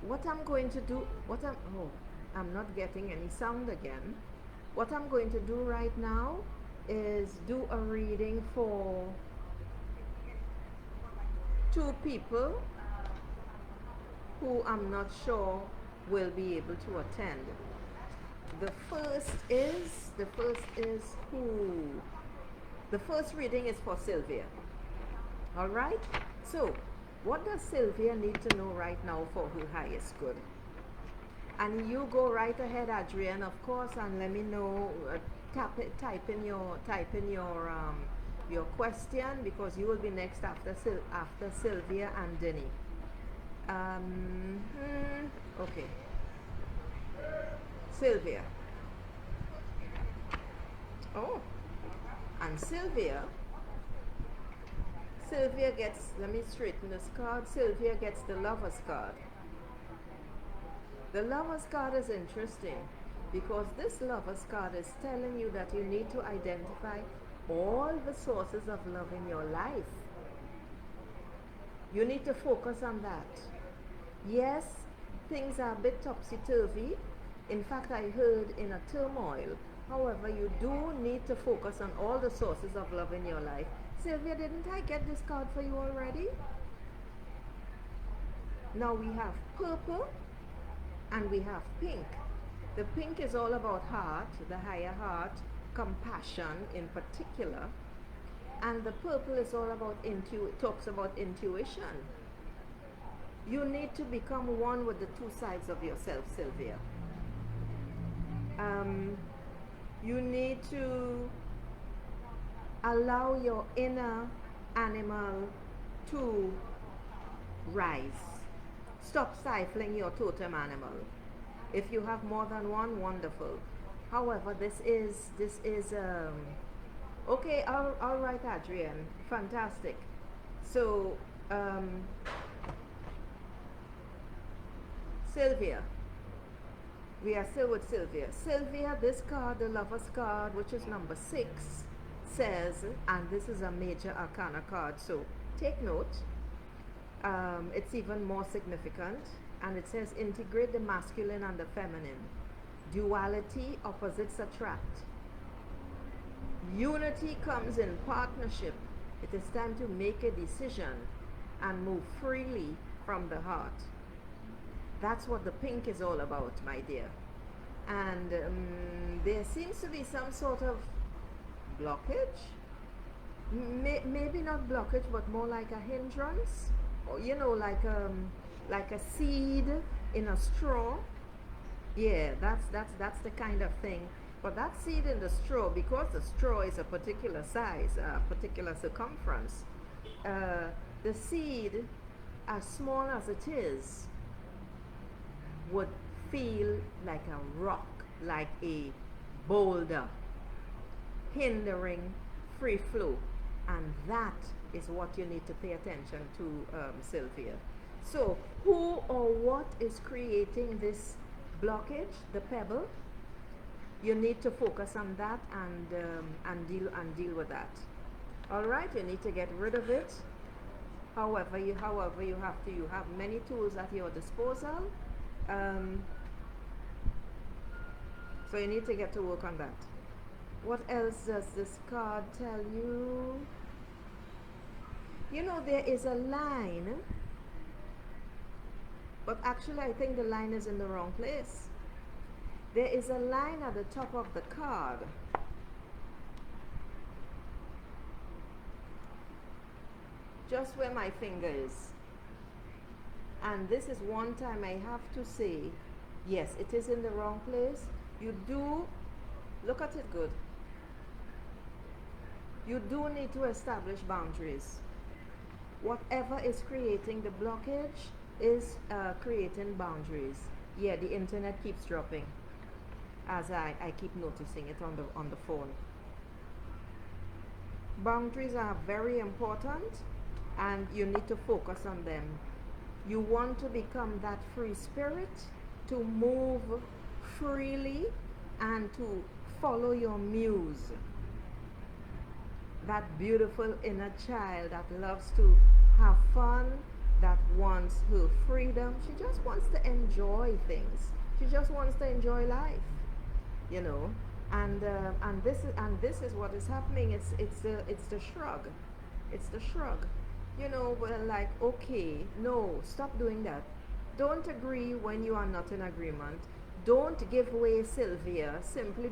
what I'm going to do, I'm not getting any sound again. What I'm going to do right now is do a reading for two people who I'm not sure will be able to attend. The first is who? The first reading is for Sylvia. All right? So, what does Sylvia need to know right now for her highest good? And you go right ahead, Adrienne, of course, and let me know. Type in your question, because you will be next after Sylvia and Denny. Okay, Sylvia. Oh, and Sylvia gets. Let me straighten this card. Sylvia gets the Lover's card. The Lover's card is interesting because this Lover's card is telling you that you need to identify all the sources of love in your life. You need to focus on that. Yes, things are a bit topsy-turvy. In fact, I heard in a turmoil. However, you do need to focus on all the sources of love in your life. Sylvia, didn't I get this card for you already? Now we have purple and we have pink. The pink is all about heart, the higher heart, compassion in particular. And the purple is all about talks about intuition. You need to become one with the two sides of yourself, Sylvia. You need to allow your inner animal to rise. Stop stifling your totem animal. If you have more than one, wonderful. However, this is okay. All right, Adrienne, fantastic. So, Sylvia, we are still with Sylvia. Sylvia, this card, the Lover's card, which is number 6, says, and this is a major arcana card, so take note. It's even more significant, and it says integrate the masculine and the feminine. Duality, opposites attract. Unity comes in partnership. It is time to make a decision and move freely from the heart. That's what the pink is all about, my dear. And there seems to be some sort of blockage. Maybe not blockage, but more like a hindrance. Or, like a seed in a straw. Yeah, that's the kind of thing. But that seed in the straw, because the straw is a particular size, a particular circumference, the seed, as small as it is, would feel like a rock, like a boulder, hindering free flow. And that is what you need to pay attention to, Sylvia. So, who or what is creating this blockage? The pebble. You need to focus on that and deal with that. All right, you need to get rid of it. However, you have many tools at your disposal. So you need to get to work on that. What else does this card tell you? You know, there is a line, but actually I think the line is in the wrong place. There is a line at the top of the card. Just where my finger is. And this is one time I have to say, yes, it is in the wrong place. You do, look at it good. You do need to establish boundaries. Whatever is creating the blockage is creating boundaries. Yeah, the internet keeps dropping, as I keep noticing it on the phone. Boundaries are very important, and you need to focus on them. You want to become that free spirit, to move freely and to follow your muse. That beautiful inner child that loves to have fun, that wants her freedom. She just wants to enjoy things. She just wants to enjoy life, you know. And this is what is happening. It's the shrug. It's the shrug. You know, well, like, okay, no, stop doing that. Don't agree when you are not in agreement. Don't give way, Sylvia, simply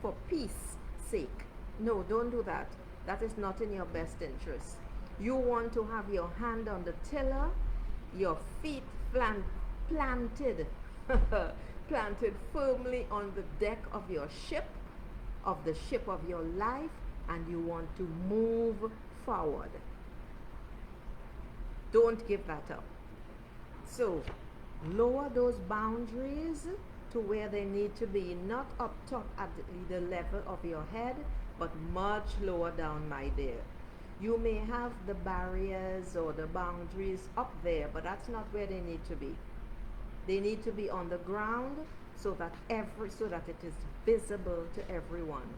for peace sake. No, don't do that. That is not in your best interest. You want to have your hand on the tiller, your feet planted, planted firmly on the deck of your ship, of the ship of your life, and you want to move forward. Don't give that up. So, lower those boundaries to where they need to be, not up top at the level of your head, but much lower down, my dear. You may have the barriers or the boundaries up there, but that's not where they need to be. They need to be on the ground so that it is visible to everyone.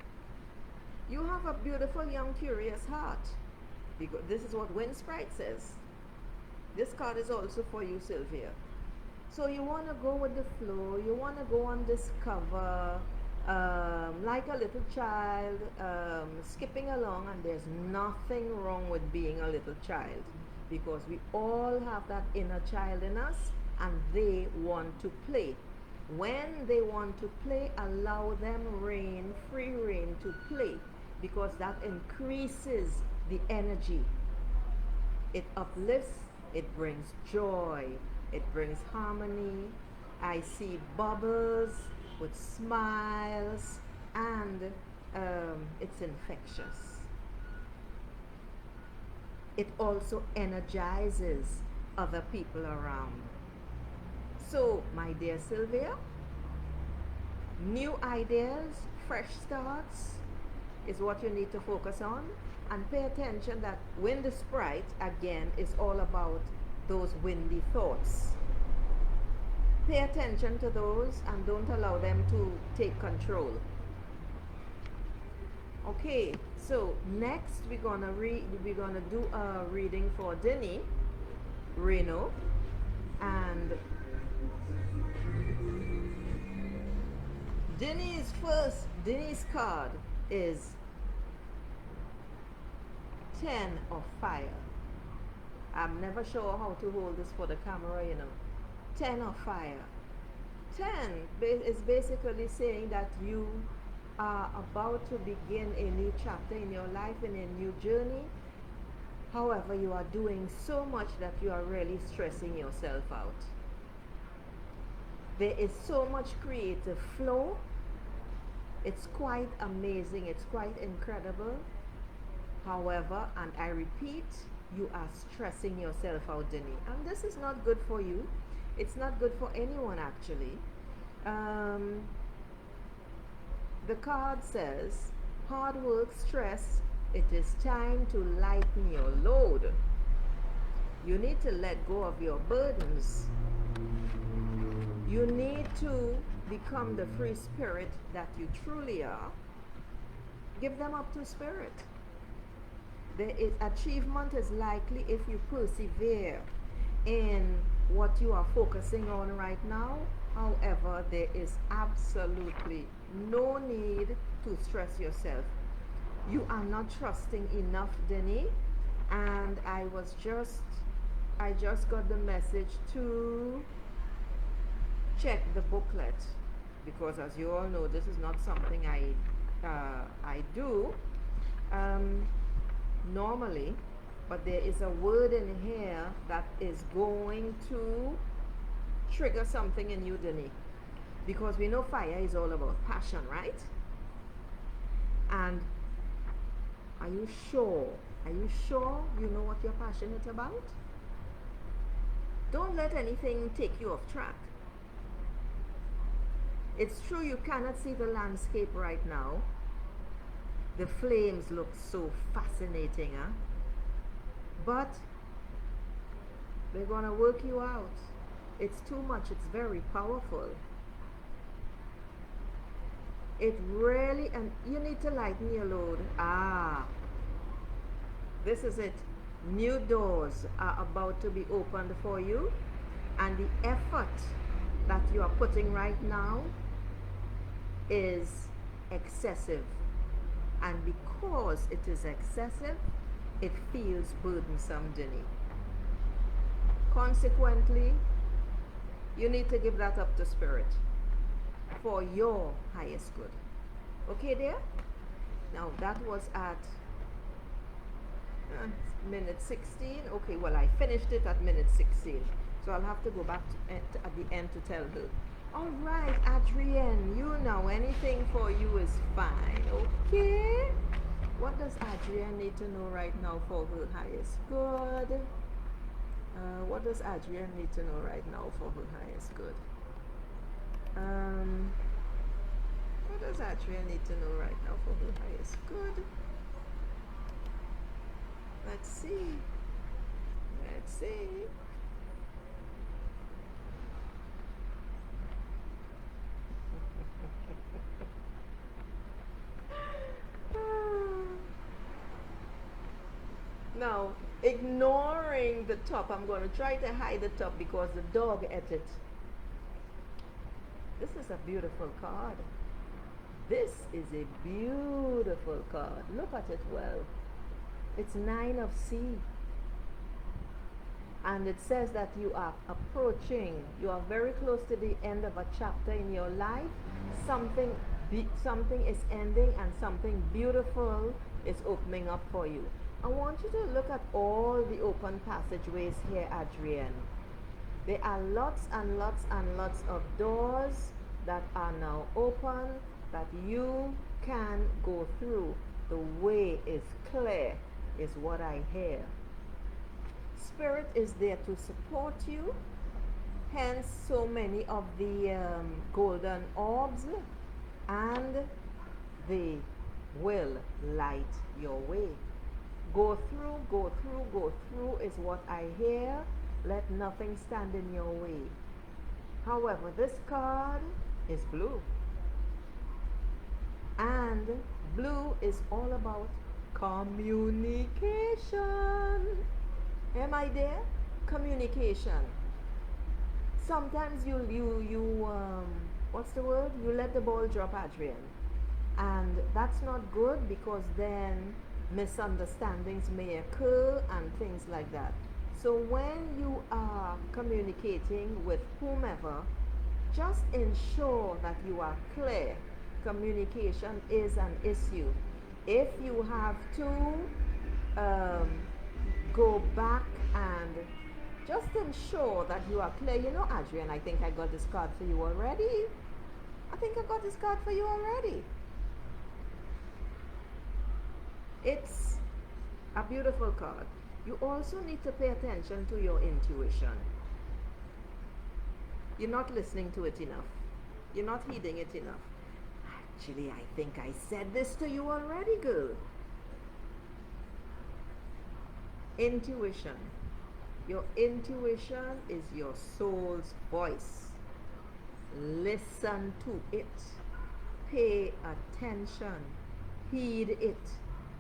You have a beautiful, young, curious heart. Because this is what Wind Sprite says. This card is also for you, Sylvia. So you want to go with the flow. You want to go and discover, like a little child, skipping along. And there's nothing wrong with being a little child, because we all have that inner child in us, and they want to play. When they want to play, allow them free reign to play, because that increases the energy. It uplifts, it brings joy, it brings harmony. I see bubbles with smiles, and it's infectious. It also energizes other people around. So, my dear Sylvia, new ideas, fresh starts is what you need to focus on. And pay attention that Wind Sprite, again, is all about those windy thoughts. Pay attention to those and don't allow them to take control. Okay, so next we're gonna do a reading for Denny Reno, and Denny's card is 10 of fire. I'm never sure how to hold this for the camera, you know. 10 of fire. 10 is basically saying that you are about to begin a new chapter in your life, in a new journey. However, you are doing so much that you are really stressing yourself out. There is so much creative flow. It's quite amazing. It's quite incredible. However, and I repeat, you are stressing yourself out, Denny. And this is not good for you. It's not good for anyone, actually. The card says, hard work, stress, it is time to lighten your load. You need to let go of your burdens. You need to become the free spirit that you truly are. Give them up to spirit. Achievement is likely if you persevere in what you are focusing on right now. However, there is absolutely no need to stress yourself. You are not trusting enough, Denny. And I just got the message to check the booklet, because as you all know, this is not something I do normally, but there is a word in here that is going to trigger something in you, Denny, because we know fire is all about passion, right? And are you sure you know what you're passionate about? Don't let anything take you off track. It's true you cannot see the landscape right now. The flames look so fascinating, huh? But they're going to work you out. It's too much. It's very powerful. It really, and you need to lighten your load. This is it. New doors are about to be opened for you, and the effort that you are putting right now is excessive. And because it is excessive, it feels burdensome, Denny. Consequently, you need to give that up to Spirit for your highest good. Okay, there? Now, that was at minute 16. Okay, well, I finished it at minute 16. So I'll have to go back at the end to tell her. All right, Adrienne, you know anything for you is fine. Okay? What does Adrienne need to know right now for her highest good? What does Adrienne need to know right now for her highest good? What does Adrienne need to know right now for her highest good? Let's see. Let's see. Now, ignoring the top, I'm going to try to hide the top because the dog ate it. This is a beautiful card. This is a beautiful card. Look at it well. It's 9 of C. And it says that you are approaching, you are very close to the end of a chapter in your life. Something is ending and something beautiful is opening up for you. I want you to look at all the open passageways here, Adrienne. There are lots and lots and lots of doors that are now open that you can go through. The way is clear, is what I hear. Spirit is there to support you. Hence, so many of the golden orbs, and they will light your way. Go through, go through, go through is what I hear. Let nothing stand in your way. However, this card is blue. And blue is all about communication. Am I there? Communication. Sometimes you what's the word? You let the ball drop, Adrian. And that's not good because then misunderstandings may occur and things like that. So when you are communicating with whomever, just ensure that you are clear. Communication is an issue. If you have to go back and just ensure that you are clear. You know, Adrian, I think I got this card for you already. I think I got this card for you already. It's a beautiful card. You also need to pay attention to your intuition. You're not listening to it enough. You're not heeding it enough. Actually, I think I said this to you already, girl. Intuition. Your intuition is your soul's voice. Listen to it. Pay attention. Heed it.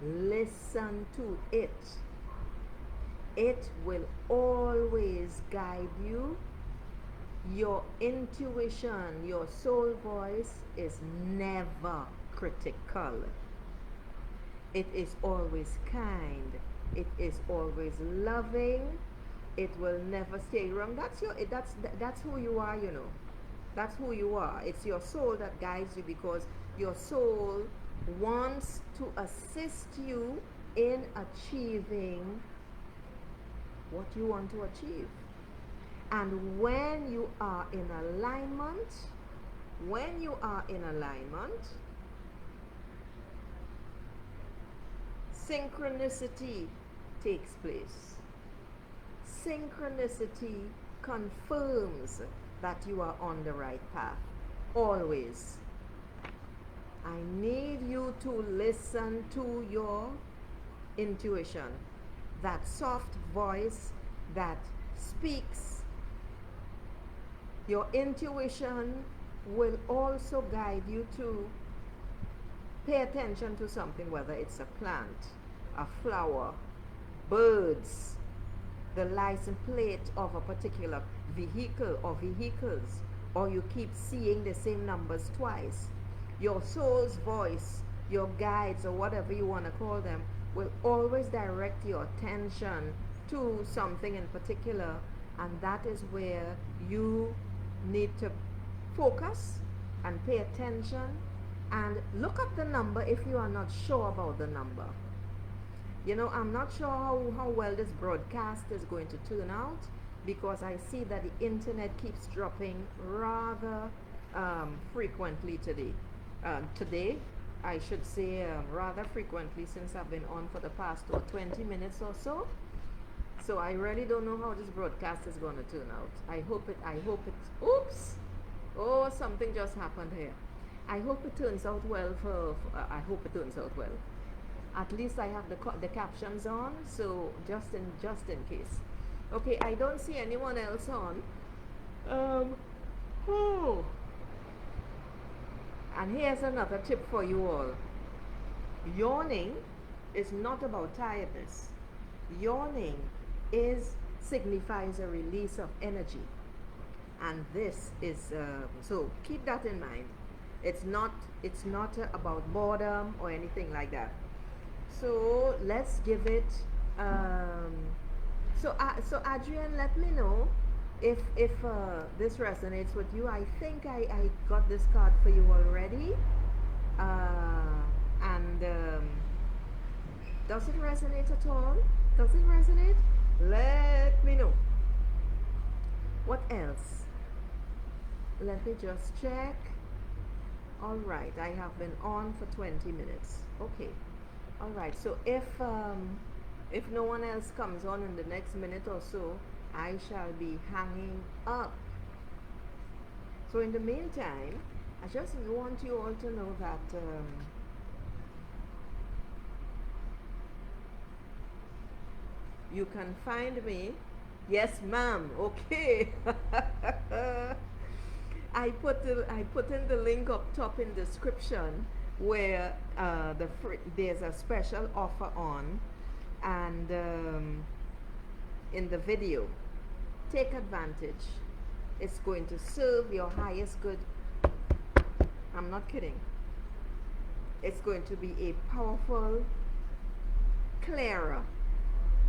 Listen to it. It will always guide you. Your intuition, your soul voice is never critical. It is always kind. It is always loving. It will never stay wrong. That's who you are, you know. That's who you are. It's your soul that guides you because your soul wants to assist you in achieving what you want to achieve. And when you are in alignment, synchronicity takes place. Synchronicity confirms that you are on the right path. Always. I need you to listen to your intuition. That soft voice that speaks. Your intuition will also guide you to pay attention to something, whether it's a plant, a flower, birds, the license plate of a particular vehicle or vehicles, or you keep seeing the same numbers twice, your soul's voice, your guides, or whatever you want to call them, will always direct your attention to something in particular, and that is where you need to focus and pay attention and look up the number if you are not sure about the number. You know, I'm not sure how well this broadcast is going to turn out, because I see that the internet keeps dropping rather frequently today. Today, I should say, rather frequently, since I've been on for the past 20 minutes or so. So I really don't know how this broadcast is going to turn out. I hope it, oops! Oh, something just happened here. I hope it turns out well I hope it turns out well. At least I have the captions on, so just in case. Okay, I don't see anyone else on. Oh. And here's another tip for you all. Yawning is not about tiredness. Yawning signifies a release of energy. And this is, so keep that in mind. It's not about boredom or anything like that. So let's give it, so Adrian, let me know if this resonates with you. I think I got this card for you already, and does it resonate at all? Does it resonate? Let me know. What else? Let me just check. All right, I have been on for 20 minutes. Okay. All right, so if no one else comes on in the next minute or so, I shall be hanging up. So in the meantime, I just want you all to know that you can find me. Yes, ma'am. Okay. I put in the link up top in description where there's a special offer on, and in the video, take advantage. It's going to serve your highest good. I'm not kidding. It's going to be a powerful, clearer,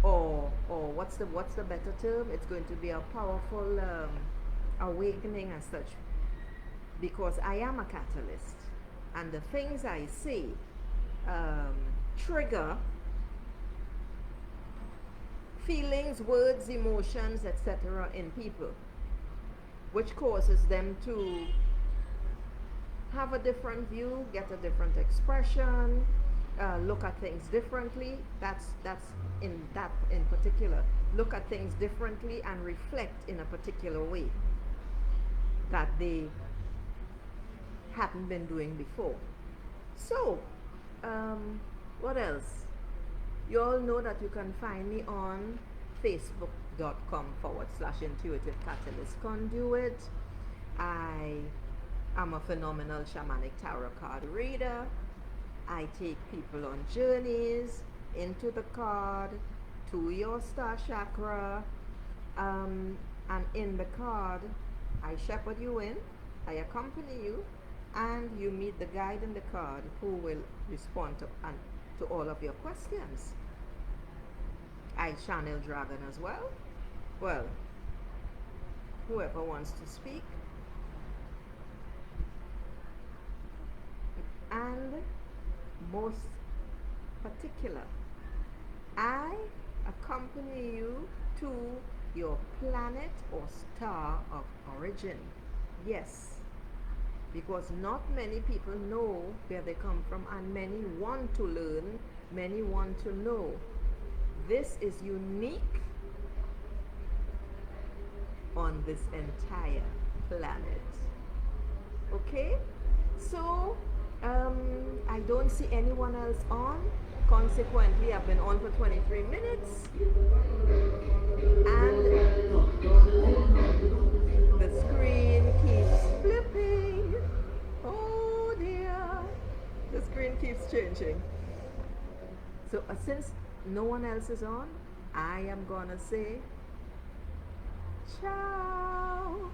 or what's the better term? It's going to be a powerful awakening as such, because I am a catalyst. And the things I say trigger feelings, words, emotions, etc. in people, which causes them to have a different view, get a different expression, look at things differently. That's in particular. Look at things differently and reflect in a particular way that they hadn't been doing before. So, what else? You all know that you can find me on facebook.com/intuitive catalyst conduit. I am a phenomenal shamanic tarot card reader. I take people on journeys into the card, to your star chakra, and in the card I shepherd you in, I accompany you, and you meet the guide in the card who will respond to all of your questions. I channel dragon as well. Well, whoever wants to speak. And most particular, I accompany you to your planet or star of origin. Yes, because not many people know where they come from, and many want to learn, many want to know. This is unique on this entire planet. Okay? So, I don't see anyone else on. Consequently, I've been on for 23 minutes. And the screen keeps flipping. Oh dear. The screen keeps changing. So since no one else is on, I am gonna say ciao.